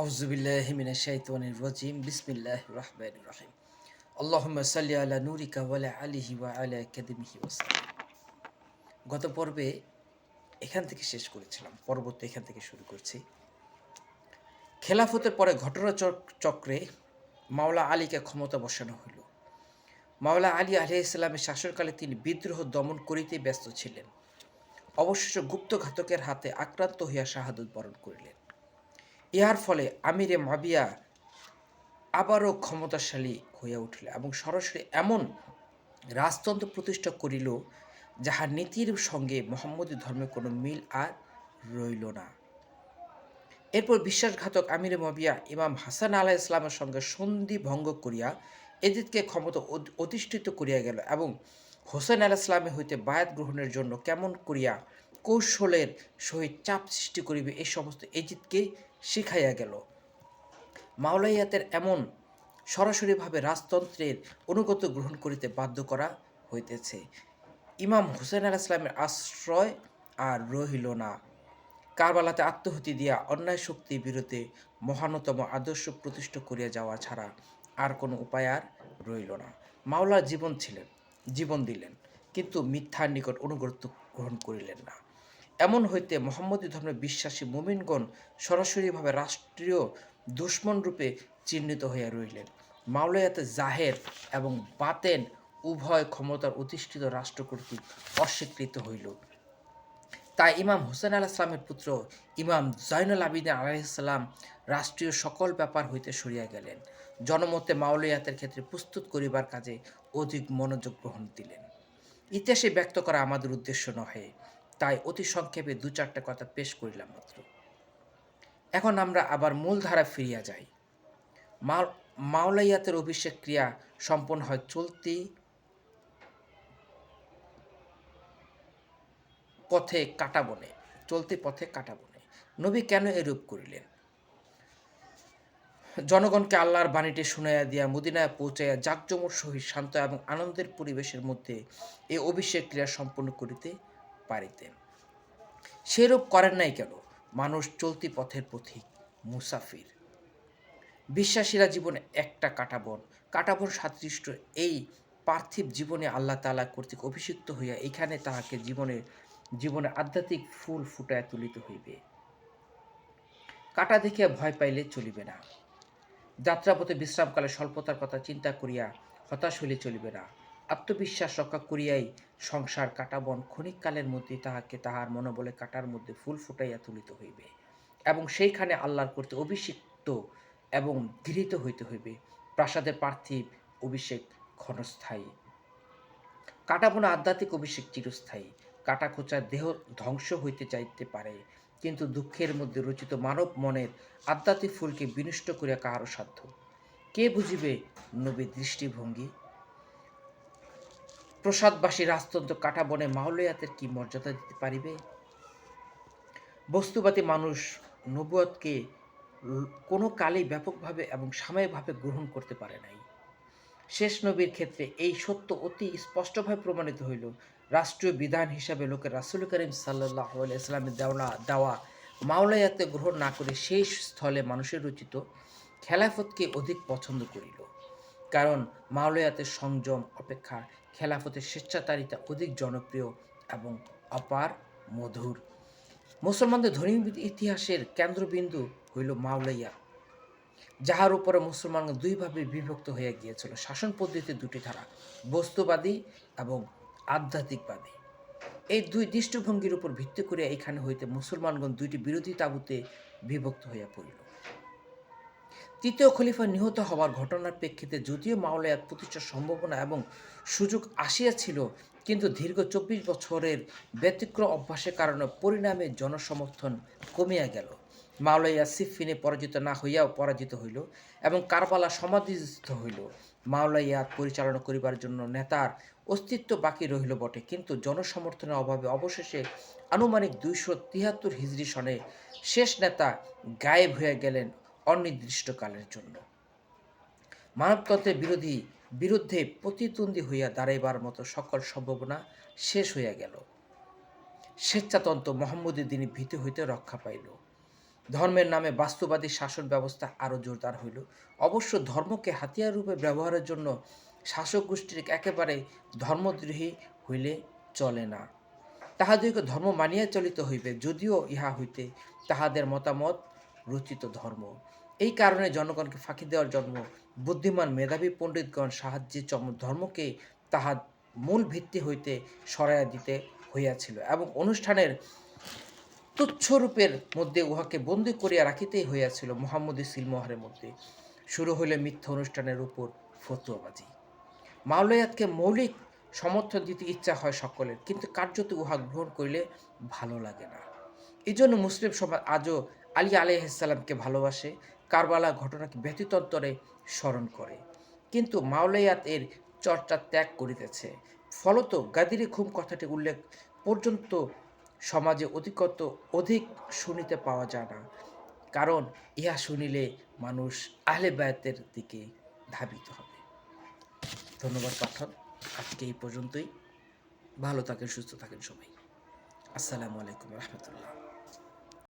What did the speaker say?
আউযুবিল্লাহি মিনাশ শাইতানির রাজিম বিসমিল্লাহির রহমানির রহিম আল্লাহুম্মা সাল্লি আলা নূরিকা ওয়া আলা আলিহি ওয়া আলা কাদিমিহি ওয়াসাল্লাম। গত পর্বে এখান থেকে শেষ করেছিলাম, পরবর্তী এখান থেকে শুরু করছি। খেলাফতের পরে চক্রে মাওলা আলীকে ক্ষমতা বসানো হইল। মাওলা আলী আলাইহিস সালামের শাসনকালে তিনি বিদ্রোহ দমন করিতে ব্যস্ত ছিলেন। অবশেষে গুপ্তঘাতকের হাতে আক্রান্ত হইয়া শাহাদত বরণ করিলেন। ইহার ফলে আমিরে মাবিয়া আবারও ক্ষমতাশালী হইয়া উঠিল এবং সরাসরি এমন রাজতন্ত্র প্রতিষ্ঠা করিল, যাহার নীতির সঙ্গে মোহাম্মদী ধর্মের কোনো মিল আর রইল না। এরপর বিশ্বাসঘাতক আমিরে মাবিয়া ইমাম হাসান আলাইহিস সালামের সঙ্গে সন্ধি ভঙ্গ করিয়া এজিদকে ক্ষমতা অধিষ্ঠিত করিয়া গেল এবং হোসেন আলাইহিস সালামের হইতে বায়াত গ্রহণের জন্য কেমন করিয়া কৌশলের সহিত চাপ সৃষ্টি করিবে এই সমস্ত এজিদকে শিখাইয়া গেল। মাওলাইয়াতের এমন সরাসরিভাবে রাজতন্ত্রের অনুগত গ্রহণ করিতে বাধ্য করা হইতেছে। ইমাম হুসেন আলাইহিস সালামের আশ্রয় আর রহিল না। কারবালাতে আত্মহুতি দিয়া অন্যায় শক্তির বিরুদ্ধে মহানতম আদর্শ প্রতিষ্ঠা করিয়া যাওয়া ছাড়া আর কোনো উপায় আর রইল না। মাওলা জীবন দিলেন, কিন্তু মিথ্যার নিকট অনুগত গ্রহণ করিলেন না। এমন হইতে মোহাম্মদী ধর্মে বিশ্বাসী মুমিনগণ সরাসরিভাবে রাষ্ট্রীয় দুশ্মন রূপে চিহ্নিত হইয়া রইলেন। মাওলায়াতে জাহের এবং বাতেন উভয় ক্ষমতার অধিষ্ঠিত রাষ্ট্র কর্তৃক অস্বীকৃত হইল। তাই ইমাম হুসেন আলাইহিস সালামের পুত্র ইমাম জয়নুল আবিদিন আলাইহিস সালাম রাষ্ট্রীয় সকল ব্যাপার হইতে সরিয়া গেলেন। জনমতে মাওলায়াতের ক্ষেত্রে প্রস্তুত করিবার কাজে অধিক মনোযোগ গ্রহণ দিলেন। ইতিহাসে ব্যক্ত করা আমাদের উদ্দেশ্য নহে, তাই অতি সংক্ষেপে দু চারটা কথা পেশ করিলাম মাত্র। এখন আমরা আবার মূল ধারা ফিরিয়া যাই। মাওলাইয়াতের অভিষেক ক্রিয়া সম্পন্ন হয় চলতি পথে কাটা বনে। নবী কেন এরূপ করিলেন? জনগণকে আল্লাহর বাণীটি শুনাইয়া দিয়া মদিনায় পৌঁছাইয়া জাঁকজমক সহিত শান্ত এবং আনন্দের পরিবেশের মধ্যে এই অভিষেক ক্রিয়া সম্পন্ন করিতে পারিতেন। সেরূপ করেন নাই কেন? মানুষ চলতি পথের পথিক, মুসাফির। বিশ্বাসীরা জীবনে একটা কাটাবন সাদৃষ্ট এই পার্থিব জীবনে আল্লাহ তাআলা কর্তৃক অভিষিক্ত হইয়া এখানে তাহাকে জীবনে আধ্যাত্মিক ফুল ফুটাইয়া তুলিতে হইবে। কাটা দেখিয়া ভয় পাইলে চলিবে না। যাত্রাপথে বিশ্রামকালে স্বল্পতার কথা চিন্তা করিয়া হতাশ হইলে চলিবে না। আত্মবিশ্বাস রক্ষা করিয়াই সংসার কাটাবন ক্ষণিককালের মধ্যে তাহাকে তাহার মনোবলে কাটার মধ্যে ফুল ফুটাইয়া তুলিতে হইবে এবং সেইখানে আল্লাহর কর্তৃক অভিষিক্ত এবং গৃহীত হইতে হইবে। প্রাসাদের পার্থিব অভিষেক ক্ষণস্থায়ী, কাটাবনে আধ্যাত্মিক অভিষেক চিরস্থায়ী। কাটাখোঁচার দেহ ধ্বংস হইতে চাইতে পারে, কিন্তু দুঃখের মধ্যে রচিত মানব মনের আধ্যাত্মিক ফুলকে বিনষ্ট করিয়া কাহারও সাধ্য। কে বুঝিবে নবীর দৃষ্টিভঙ্গি? প্রসাদবাসী রাজতন্ত্র কাটাবনে মাওলায়াতের কি মর্যাদা দিতে পারিবে? বস্তুবাদী মানুষ নবুয়তকে কোনো কালেই ব্যাপকভাবে এবং সাময়িকভাবে গ্রহণ করতে পারে নাই। শেষ নবীর ক্ষেত্রে এই সত্য অতি স্পষ্টভাবে প্রমাণিত হইল। রাষ্ট্রীয় বিধান হিসাবে লোকের রাসূল করিম সাল্লাল্লাহু আলাইহি ওয়াসাল্লামের দেওয়া মাওলায়াতে গ্রহণ না করে সেই স্থলে মানুষের রচিত খেলাফতকে অধিক পছন্দ করিল। কারণ মাওলায়াতের সংযম অপেক্ষা খেলাফতের স্বেচ্ছাচারিতা অধিক জনপ্রিয় এবং অপার মধুর। মুসলমানদের ধর্মীয় ইতিহাসের কেন্দ্রবিন্দু হইল মাওলাইয়া, যাহার উপরে মুসলমানগণ দুইভাবে বিভক্ত হইয়া গিয়েছিল। শাসন পদ্ধতিতে দুটি ধারা, বস্তুবাদী এবং আধ্যাত্মিকবাদী। এই দুই দৃষ্টিভঙ্গির উপর ভিত্তি করিয়া এখানে হইতে মুসলমানগণ দুইটি বিরোধী তাঁবুতে বিভক্ত হইয়া পড়িল। তৃতীয় খলিফা নিহত হওয়ার ঘটনার প্রেক্ষিতে যদিও মাওলায়াত প্রতিষ্ঠার সম্ভাবনা এবং সুযোগ আসিয়াছিল, কিন্তু দীর্ঘ 24 বছরের ব্যতিক্রম অভ্যাসের কারণে পরিণামে জনসমর্থন কমিয়া গেল। মাওলাইয়া সিফিনে পরাজিত না হইয়াও পরাজিত হইল এবং কারবালা সমাধিস্থ হইল। মাওলাইয়াত পরিচালনা করিবার জন্য নেতার অস্তিত্ব বাকি রহিল বটে, কিন্তু জনসমর্থনের অভাবে অবশেষে আনুমানিক 273 হিজরি সনে শেষ নেতা গায়েব হইয়া গেলেন অনির্দিষ্টকালের জন্য। মানবতন্ত্রের বিরুদ্ধে প্রতিদ্বন্দ্বী হইয়া দাঁড়াইবার মতো সকল সম্ভাবনা শেষ হইয়া গেল। স্বেচ্ছাতন্ত্র মোহাম্মদী দিনী ভীতি হইতে রক্ষা পাইল। ধর্মের নামে বাস্তববাদী শাসন ব্যবস্থা আরও জোরদার হইল। অবশ্য ধর্মকে হাতিয়ার রূপে ব্যবহারের জন্য শাসক গোষ্ঠীর একেবারে ধর্মদ্রোহী হইলে চলে না। তাহাদিগকে ধর্ম মানিয়া চলিতে হইবে, যদিও ইহা হইতে তাহাদের মতামত রচিত ধর্ম। এই কারণে জনগণকে ফাঁকি দেওয়ার জন্য বুদ্ধিমান মেধাবী পণ্ডিতগণ সাহায্যে ধর্মকে তাহার মূল ভিত্তি হইতে সরাইয়া দিতে হইয়াছিল এবং অনুষ্ঠানের তুচ্ছরূপের মধ্যে উহাকে বন্দী করিয়া রাখিতেই হইয়াছিল। মুহাম্মদী সিলমোহরের মধ্যে শুরু হইলে মিথ্যা অনুষ্ঠানের উপর ফতুয়াবাজি। মাওলায়াতকে মৌলিক সমর্থন দিতে ইচ্ছা হয় সকলের, কিন্তু কার্যত উহা গ্রহণ করিলে ভালো লাগে না। এই জন্য মুসলিম সমাজ আজও আলী আলাইহিসসালামকে ভালোবাসে, কারবালা ঘটনাকে ব্যতিতন্তরে স্মরণ করে, কিন্তু মাওলায়াত এর চর্চা ত্যাগ করিতেছে। ফলত গাদিরে খুম কথাটি উল্লেখ পর্যন্ত সমাজে অধিক শুনিতে পাওয়া যায় না, কারণ ইহা শুনিলে মানুষ আহলে বায়াতের দিকে ধাবিত হবে। ধন্যবাদ পাঠক, আজকে এই পর্যন্তই। ভালো থাকেন, সুস্থ থাকেন সবাই। আসসালামু আলাইকুম রহমতুল্লাহ।